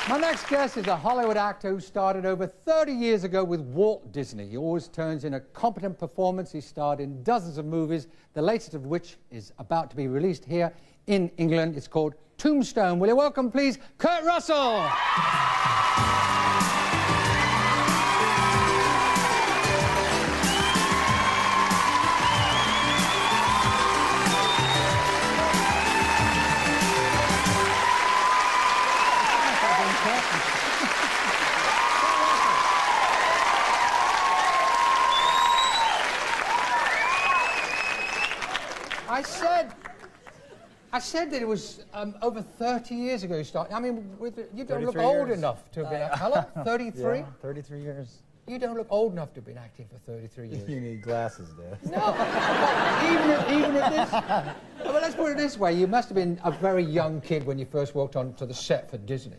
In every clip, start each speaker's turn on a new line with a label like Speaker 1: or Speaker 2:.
Speaker 1: My next guest is a Hollywood actor who started over 30 years ago with Walt Disney. He always turns in a competent performance. He starred in dozens of movies, the latest of which is about to be released here in England. It's called Tombstone. Will you welcome, please, Kurt Russell? I said that it was over 30 years ago you started. I mean, you don't look old enough to have been acting. How long? 33?
Speaker 2: Yeah, 33 years.
Speaker 1: You don't look old enough to have been acting for 33 years.
Speaker 2: You need glasses, Dad.
Speaker 1: No. even at this... Well, let's put it this way. You must have been a very young kid when you first walked onto the set for Disney.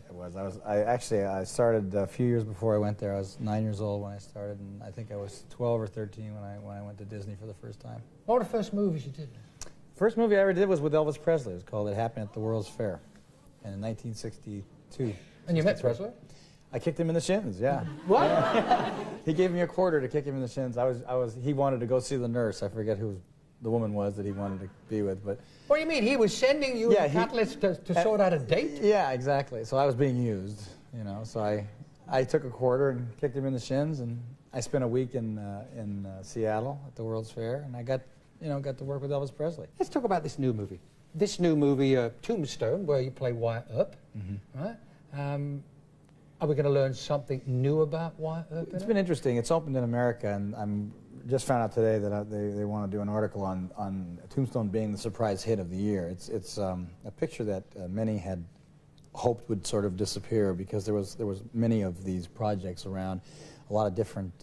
Speaker 2: I started a few years before I went there. I was 9 years old when I started, and I think I was 12 or 13 when I went to Disney for the first time.
Speaker 1: What were the first movies you did?
Speaker 2: First movie I ever did was with Elvis Presley. It was called It Happened at the World's Fair, and in 1962.
Speaker 1: And you met Presley?
Speaker 2: I kicked him in the shins, yeah.
Speaker 1: What?
Speaker 2: He gave me a quarter to kick him in the shins. He wanted to go see the nurse. I forget who the woman was that he wanted to be with, but...
Speaker 1: What do you mean? He was sending you a catalyst to sort out a date?
Speaker 2: Yeah, exactly. So I was being used, you know. So I took a quarter and kicked him in the shins, and I spent a week in Seattle at the World's Fair, and I got to work with Elvis Presley.
Speaker 1: Let's talk about this new movie. This new movie, Tombstone, where you play Wyatt Earp, right? Are we going to learn something new about Wyatt Earp?
Speaker 2: It's been interesting. It's opened in America, and I'm just found out today that they want to do an article on Tombstone being the surprise hit of the year. It's a picture that many had hoped would sort of disappear because there was many of these projects around, a lot of different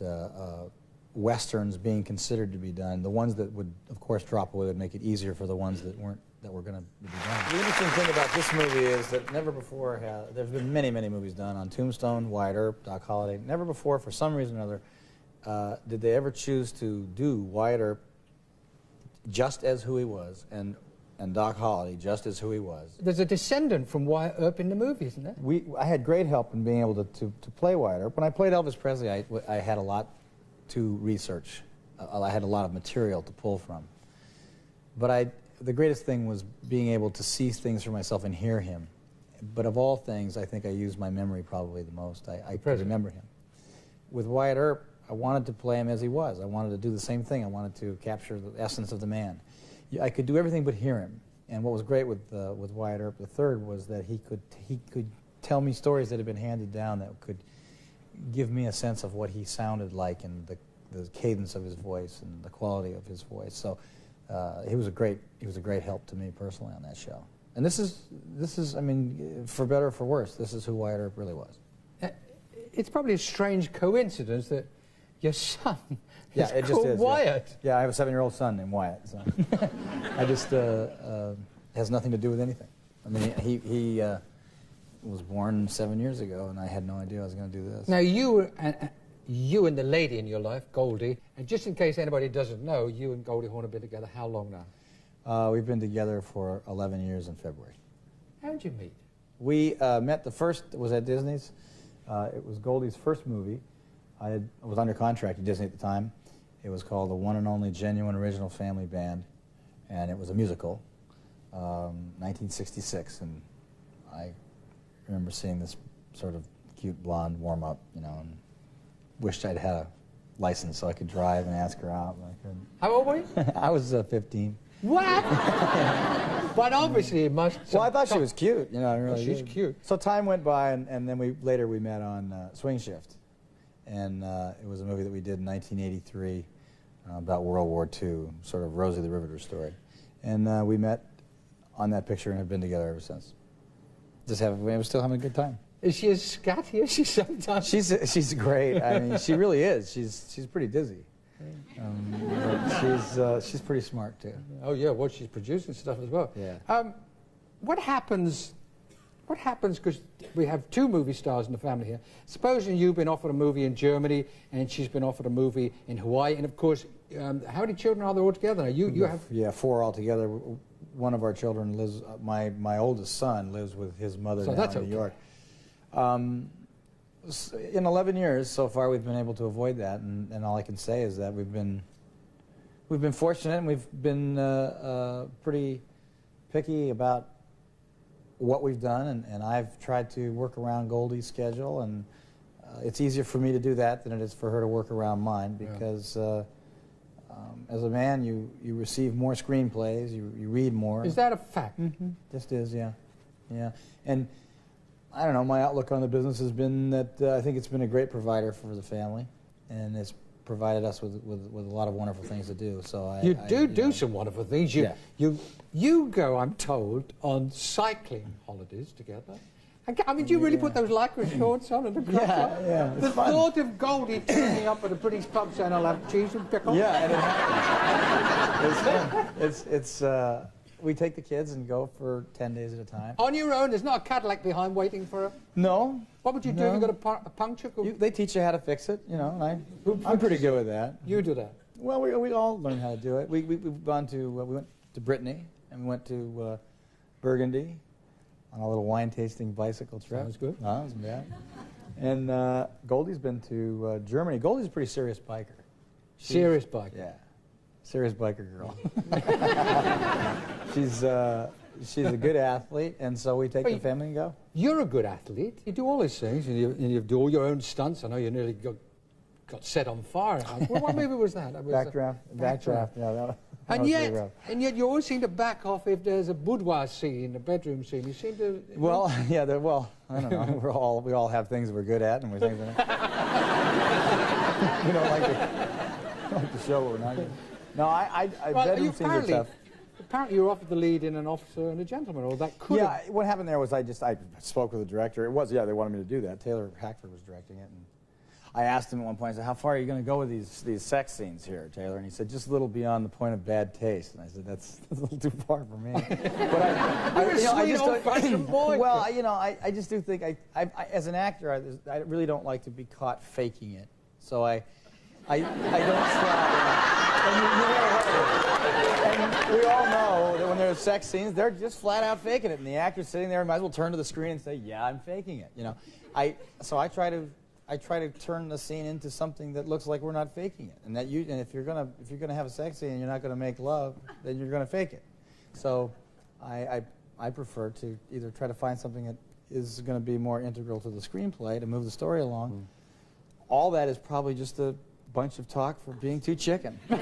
Speaker 2: westerns being considered to be done. The ones that would, of course, drop away would make it easier for the ones that were going to be done. The interesting thing about this movie is that never before there's been many movies done on Tombstone, Wyatt Earp, Doc Holliday. Never before, for some reason or other, did they ever choose to do Wyatt Earp just as who he was and Doc Holliday just as who he was.
Speaker 1: There's a descendant from Wyatt Earp in the movie, isn't there?
Speaker 2: I had great help in being able to play Wyatt Earp. When I played Elvis Presley, I had a lot to research. I had a lot of material to pull from. But the greatest thing was being able to see things for myself and hear him. But of all things, I think I used my memory probably the most. I could remember him. With Wyatt Earp, I wanted to play him as he was. I wanted to do the same thing. I wanted to capture the essence of the man. I could do everything but hear him. And what was great with Wyatt Earp III was that he could tell me stories that had been handed down that could give me a sense of what he sounded like and the cadence of his voice and the quality of his voice. So he was a great help to me personally on that show. And this is I mean, for better or for worse, this is who Wyatt Earp really was.
Speaker 1: It's probably a strange coincidence that your son is
Speaker 2: it
Speaker 1: called
Speaker 2: just is,
Speaker 1: Wyatt.
Speaker 2: Yeah, I have a 7-year-old son named Wyatt. So I just has nothing to do with anything. I mean, he was born 7 years ago, and I had no idea I was going to do this.
Speaker 1: Now you and the lady in your life, Goldie, and just in case anybody doesn't know, you and Goldie Hawn have been together how long now?
Speaker 2: We've been together for 11 years in February.
Speaker 1: How did you meet?
Speaker 2: We met, the first was at Disney's. It was Goldie's first movie. I was under contract at Disney at the time. It was called The One and Only Genuine Original Family Band, and it was a musical, 1966. And I remember seeing this sort of cute blonde warm-up, you know, and wished I'd had a license so I could drive and ask her out, but I couldn't.
Speaker 1: How old were you?
Speaker 2: I was 15.
Speaker 1: What? But obviously it must...
Speaker 2: Well, I thought she was cute, you know. I really
Speaker 1: she's cute.
Speaker 2: So time went by, and then later we met on Swing Shift. And it was a movie that we did in 1983 about World War II, sort of Rosie the Riveter story. And we met on that picture and have been together ever since. We're still having a good time.
Speaker 1: Is she as scatty as she sometimes?
Speaker 2: She's great. I mean, she really is. She's pretty dizzy. But she's pretty smart too.
Speaker 1: Oh yeah, well she's producing stuff as well.
Speaker 2: Yeah.
Speaker 1: What happens? Because we have two movie stars in the family here. Supposing you've been offered a movie in Germany and she's been offered a movie in Hawaii, and of course, how many children are there altogether? Now you have
Speaker 2: 4 altogether. One of our children lives. My oldest son lives with his mother now in New York. In 11 years so far, we've been able to avoid that, and all I can say is that we've been fortunate, and we've been pretty picky about what we've done, and I've tried to work around Goldie's schedule, and it's easier for me to do that than it is for her to work around mine, because as a man, you receive more screenplays, you read more.
Speaker 1: Is that a fact?
Speaker 2: Mm-hmm. Just is, yeah. Yeah. And I don't know, my outlook on the business has been that I think it's been a great provider for the family, and it's provided us with a lot of wonderful things to do. So
Speaker 1: you do some wonderful things. You go, I'm told, on cycling holidays together. I mean, do you really put those lycra shorts on and the crop top?
Speaker 2: Yeah,
Speaker 1: the thought of Goldie turning up at a British pub saying, "I'll have cheese and pickles."
Speaker 2: Yeah, and it's fun. We take the kids and go for 10 days at a time.
Speaker 1: On your own? There's not a Cadillac behind waiting for her?
Speaker 2: No.
Speaker 1: What would you do if you got a puncture?
Speaker 2: They teach you how to fix it, you know, and I'm pretty good with that.
Speaker 1: You do that?
Speaker 2: Well, we all learn how to do it. We've gone to, we went to Brittany, and we went to Burgundy on a little wine tasting bicycle trip.
Speaker 1: Sounds good.
Speaker 2: No, it wasn't bad. And Goldie's been to Germany. Goldie's a pretty serious biker.
Speaker 1: Serious biker?
Speaker 2: Yeah. Serious biker girl. She's a good athlete, and so we take the family and go.
Speaker 1: You're a good athlete. You do all these things, and you do all your own stunts. I know you nearly got set on fire. What movie was that?
Speaker 2: Backdraft. Backdraft. Yeah, that
Speaker 1: and yet you always seem to back off if there's a boudoir scene, a bedroom scene. You seem to.
Speaker 2: Well, yeah. Well, I don't know. We all have things that we're good at, and we think that we don't like to show what we're not good. No, bedroom scenes are tough.
Speaker 1: Apparently you were offered the lead in An Officer and a Gentleman, or that could have...
Speaker 2: Yeah, what happened there was I spoke with the director. It was, they wanted me to do that. Taylor Hackford was directing it. And I asked him at one point, I said, how far are you going to go with these sex scenes here, Taylor? And he said, just a little beyond the point of bad taste. And I said, that's a little too far for me. But
Speaker 1: You're a sweet old-fashioned boy.
Speaker 2: Well, I just do think, as an actor, I really don't like to be caught faking it. So I don't try. And we all know that when there's sex scenes, they're just flat out faking it, and the actor's sitting there might as well turn to the screen and say, "Yeah, I'm faking it." You know, so I try to turn the scene into something that looks like we're not faking it, and if you're gonna have a sex scene and you're not gonna make love, then you're gonna fake it. So I prefer to either try to find something that is going to be more integral to the screenplay to move the story along. All that is probably just a bunch of talk for being too chicken.
Speaker 1: I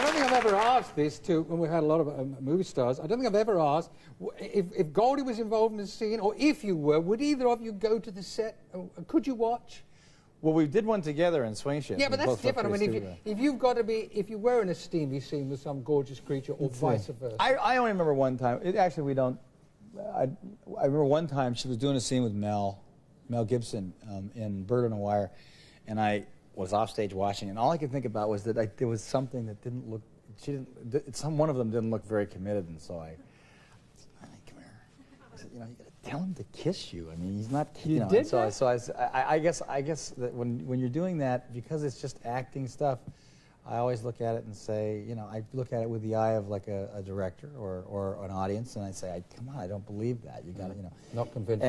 Speaker 1: don't think I've ever asked this to, when we've had a lot of movie stars, I don't think I've ever asked if Goldie was involved in the scene, or if you were, would either of you go to the set? Could you watch?
Speaker 2: Well, we did one together in Swing Shift.
Speaker 1: Yeah, but that's different. I mean, if you've got to be, if you were in a steamy scene with some gorgeous creature, or vice versa.
Speaker 2: I only remember one time. Actually, we don't. I remember one time she was doing a scene with Mel Gibson in Bird on a Wire, and I was off stage watching, and all I could think about was that there was something that didn't look. One of them didn't look very committed, and so I said, "Come here." I said, "You got to tell him to kiss you. I mean, he's not."
Speaker 1: You did that?
Speaker 2: So I guess that when you're doing that, because it's just acting stuff, I always look at it and say, I look at it with the eye of like a director or an audience, and I say, "Come on, I don't believe that. You got to,
Speaker 1: Not convinced.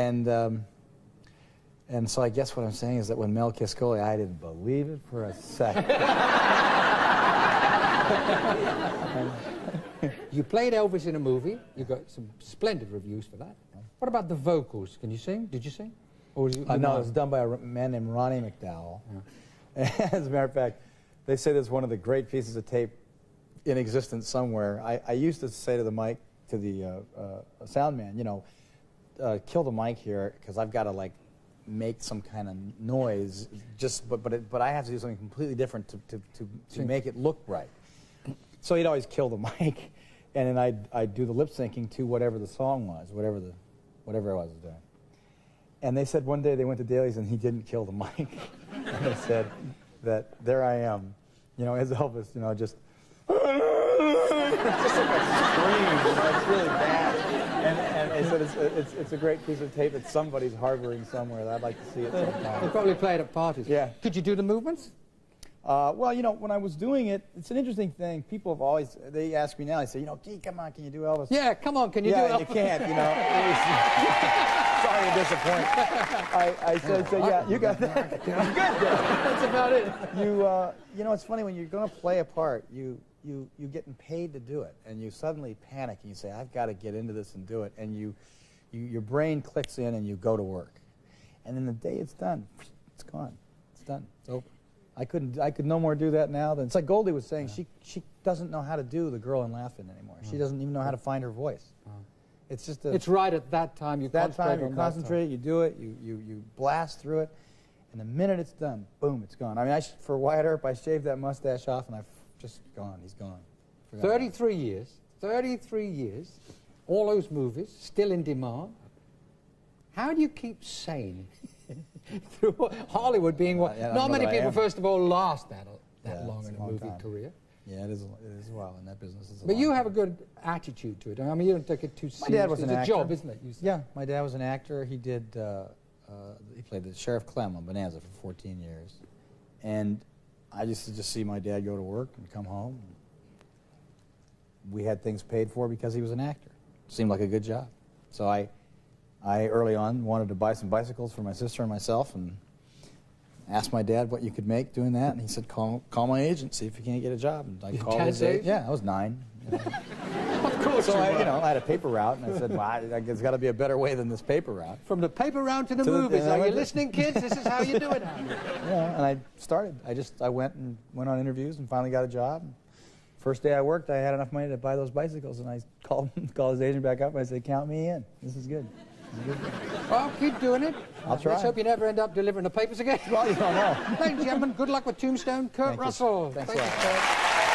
Speaker 2: And so I guess what I'm saying is that when Mel kissed Goldie, I didn't believe it for a second.
Speaker 1: You played Elvis in a movie. You got some splendid reviews for that. What about the vocals? Can you sing? Did you sing? Or was it,
Speaker 2: no, it was done by a man named Ronnie McDowell. Yeah. As a matter of fact, they say that's one of the great pieces of tape in existence somewhere. I used to say to the mic, to the sound man, kill the mic here, because I've got to make some kind of noise. But I have to do something completely different to make it look right. So he'd always kill the mic, and then I'd do the lip syncing to whatever the song was, whatever I was doing. And they said one day they went to Daly's and he didn't kill the mic. And they said that there I am, as Elvis, just like a scream, it's really bad. And they said it's a great piece of tape that somebody's harboring somewhere. That I'd like to see it sometime.
Speaker 1: They probably play it at parties.
Speaker 2: Yeah.
Speaker 1: Could you do the movements?
Speaker 2: Well, you know, when I was doing it, it's an interesting thing. People have always, they ask me now, they say, you know, gee, come on, can you do Elvis?
Speaker 1: Yeah, come on, can you do Elvis?
Speaker 2: Yeah, you can't, you know. Sorry to disappoint. I said, yeah, you got that. Good.
Speaker 1: That's about it.
Speaker 2: You know, it's funny, when you're going to play a part, you're getting paid to do it, and you suddenly panic, and you say, I've got to get into this and do it, and your brain clicks in, and you go to work. And then the day it's done, it's gone. It's done. It's over. I could no more do that now than, it's like Goldie was saying, she doesn't know how to do the girl in Laughing anymore. She doesn't even know how to find her voice. It's just
Speaker 1: it's right at that time. You
Speaker 2: concentrate, you do it, you blast through it, and the minute it's done, boom, it's gone. I mean, for Wyatt Earp, I shaved that mustache off, and I've just gone. He's gone.
Speaker 1: 33 years. 33 years. All those movies still in demand. How do you keep sane through Hollywood being what? Not many people, first of all, last that long in a movie career.
Speaker 2: Yeah, it is well in that business.
Speaker 1: But you have a good attitude to it. I mean, you don't take it too seriously.
Speaker 2: My dad was an actor.
Speaker 1: It's a job, isn't it?
Speaker 2: Yeah, my dad was an actor. He did. He played the Sheriff Clem on Bonanza for 14 years, and I used to just see my dad go to work and come home. We had things paid for because he was an actor. Seemed like a good job. So I early on wanted to buy some bicycles for my sister and myself, and asked my dad what you could make doing that, and he said, call my agent, see if you can't get a job. And I called his agent. Yeah, I was 9. You know.
Speaker 1: Of course.
Speaker 2: So I had a paper route, and I said, well, there's got to be a better way than this paper route.
Speaker 1: From the paper route to the movies. Are you listening, kids? This is how you do it.
Speaker 2: Yeah, and I started. I went on interviews and finally got a job. First day I worked, I had enough money to buy those bicycles, and I called his agent back up, and I said, count me in. This is good.
Speaker 1: Well, keep doing it.
Speaker 2: I'll try.
Speaker 1: Let's hope you never end up delivering the papers again.
Speaker 2: Well, you don't know.
Speaker 1: Ladies and gentlemen, good luck with Tombstone. Kurt Russell.
Speaker 2: Thanks a lot.